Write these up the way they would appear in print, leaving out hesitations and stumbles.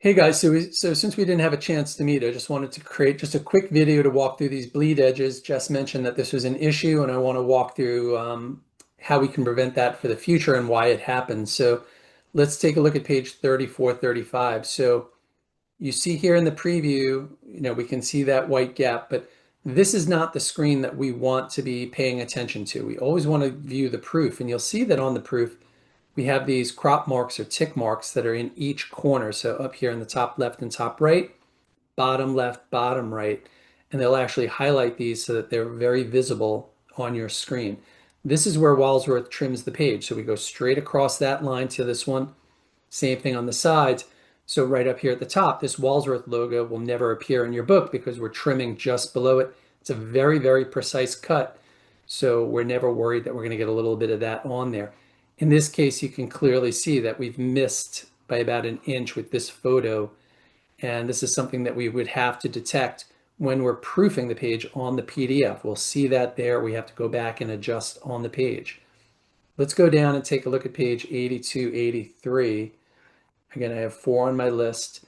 Hey guys, so since we didn't have a chance to meet, I just wanted to create just a quick video to walk through these bleed edges. Jess mentioned that this was an issue, and I want to walk through how we can prevent that for the future and why it happens. So let's take a look at page 34, 35. So you see here in the preview, we can see that white gap, but this is not the screen that we want to be paying attention to. We always want to view the proof, and you'll see that on the proof, we have these crop marks or tick marks that are in each corner. So up here in the top left and top right, bottom left, bottom right, and they'll actually highlight these so that they're very visible on your screen. This is where Walsworth trims the page. So we go straight across that line to this one. Same thing on the sides. So right up here at the top, this Walsworth logo will never appear in your book because we're trimming just below it. It's a very, very precise cut. So we're never worried that we're going to get a little bit of that on there. In this case, you can clearly see that we've missed by about an inch with this photo. And this is something that we would have to detect when we're proofing the page on the PDF. We'll see that there. We have to go back and adjust on the page. Let's go down and take a look at page 82, 83. Again, I have four on my list.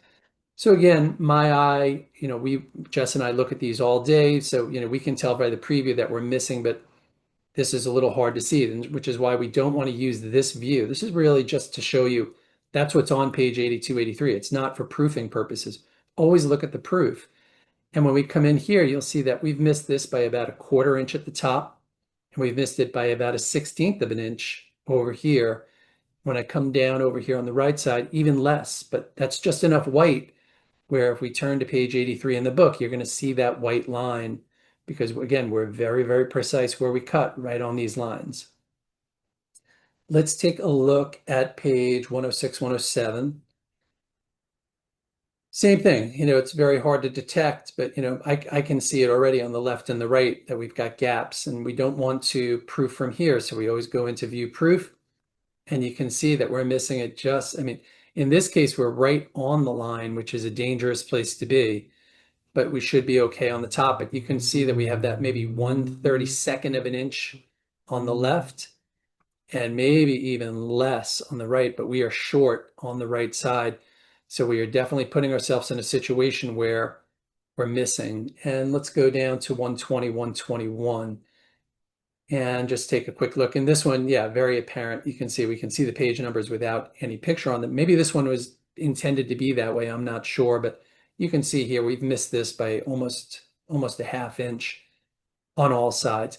So again, my eye, Jess and I look at these all day. So, we can tell by the preview that we're missing, but this is a little hard to see, which is why we don't want to use this view. This is really just to show you that's what's on page 82, 83. It's not for proofing purposes. Always look at the proof. And when we come in here, you'll see that we've missed this by about a quarter inch at the top, and we've missed it by about a 16th of an inch over here. When I come down over here on the right side, even less, but that's just enough white where if we turn to page 83 in the book, you're going to see that white line because again, we're very, very precise where we cut right on these lines. Let's take a look at page 106, 107. Same thing, it's very hard to detect, but I can see it already on the left and the right that we've got gaps and we don't want to proof from here. So we always go into view proof. And you can see that we're missing it in this case, we're right on the line, which is a dangerous place to be, but we should be okay on the top. But you can see that we have that maybe 1/32 of an inch on the left and maybe even less on the right, but we are short on the right side. So we are definitely putting ourselves in a situation where we're missing. And let's go down to 120, 121. And just take a quick look. In this one, yeah, very apparent. We can see the page numbers without any picture on them. Maybe this one was intended to be that way. I'm not sure, but you can see here we've missed this by almost a half inch on all sides.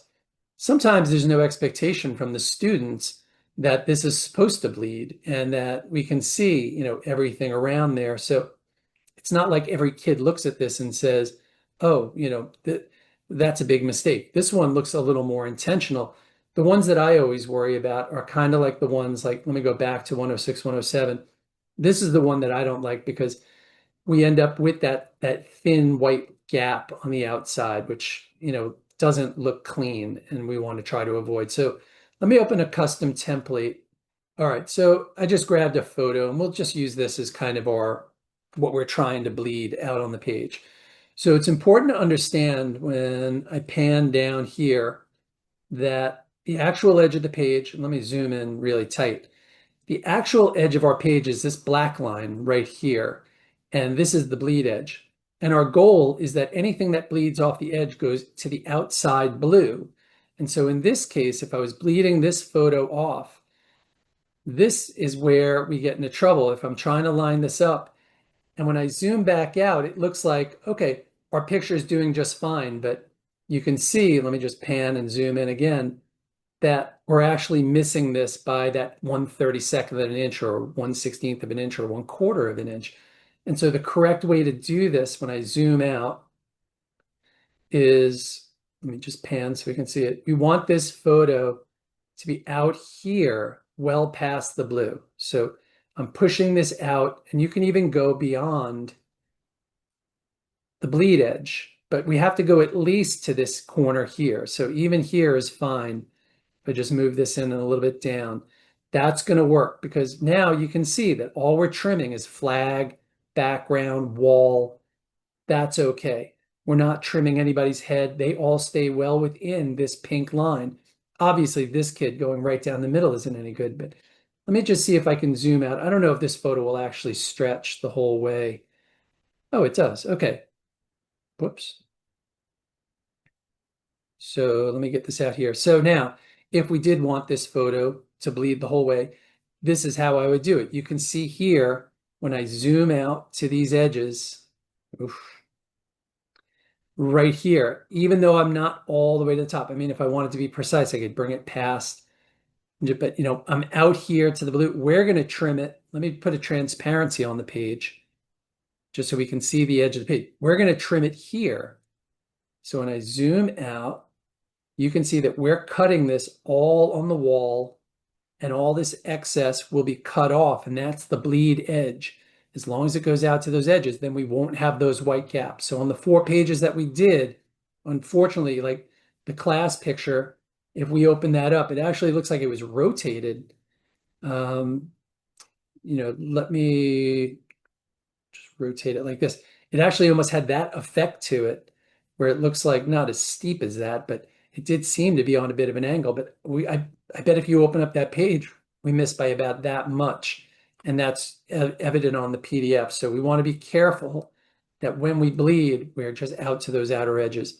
Sometimes there's no expectation from the students that this is supposed to bleed and that we can see, everything around there. So it's not like every kid looks at this and says, oh, that's a big mistake. This one looks a little more intentional. The ones that I always worry about are kind of like the ones like, let me go back to 106, 107. This is the one that I don't like because we end up with that thin white gap on the outside, which, doesn't look clean and we want to try to avoid. So let me open a custom template. All right, so I just grabbed a photo and we'll just use this as kind of what we're trying to bleed out on the page. So it's important to understand when I pan down here that the actual edge of the page, let me zoom in really tight. The actual edge of our page is this black line right here, and this is the bleed edge. And our goal is that anything that bleeds off the edge goes to the outside blue. And so in this case, if I was bleeding this photo off, this is where we get into trouble. If I'm trying to line this up, and when I zoom back out, it looks like, okay, our picture is doing just fine, but you can see, let me just pan and zoom in again, that we're actually missing this by that 1/32 of an inch or 1/16 of an inch or 1/4 of an inch. And so the correct way to do this when I zoom out is, let me just pan so we can see it. We want this photo to be out here, well past the blue. So I'm pushing this out, and you can even go beyond the bleed edge, but we have to go at least to this corner here. So even here is fine. If I just move this in a little bit down, that's going to work because now you can see that all we're trimming is flag, background, wall. That's okay. We're not trimming anybody's head. They all stay well within this pink line. Obviously, this kid going right down the middle isn't any good, but Let me just see if I can zoom out. I don't know if this photo will actually stretch the whole way. Oh, it does. Okay. Whoops. So let me get this out here. So now, if we did want this photo to bleed the whole way, this is how I would do it. You can see here when I zoom out to these edges, oof, right here, even though I'm not all the way to the top. I mean, if I wanted to be precise, I could bring it past, but I'm out here to the blue. We're going to trim it. Let me put a transparency on the page just so we can see the edge of the page. We're going to trim it here. So when I zoom out, you can see that we're cutting this all on the wall, and all this excess will be cut off, and that's the bleed edge. As long as it goes out to those edges, then we won't have those white gaps. So on the 4 pages that we did, unfortunately, like the class picture, if we open that up, it actually looks like it was rotated. Let me just rotate it like this. It actually almost had that effect to it, where it looks like not as steep as that, but it did seem to be on a bit of an angle. But I bet if you open up that page, we missed by about that much. And that's evident on the PDF. So we want to be careful that when we bleed, we're just out to those outer edges.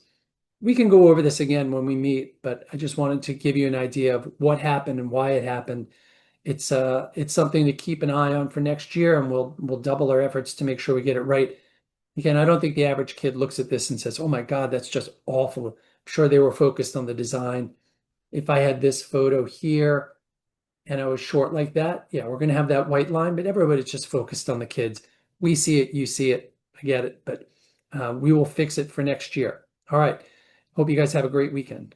We can go over this again when we meet, but I just wanted to give you an idea of what happened and why it happened. It's something to keep an eye on for next year, and we'll double our efforts to make sure we get it right. Again, I don't think the average kid looks at this and says, "Oh my God, that's just awful." I'm sure they were focused on the design. If I had this photo here and I was short like that, yeah, we're going to have that white line, but everybody's just focused on the kids. We see it, you see it, I get it, but we will fix it for next year. All right. Hope you guys have a great weekend.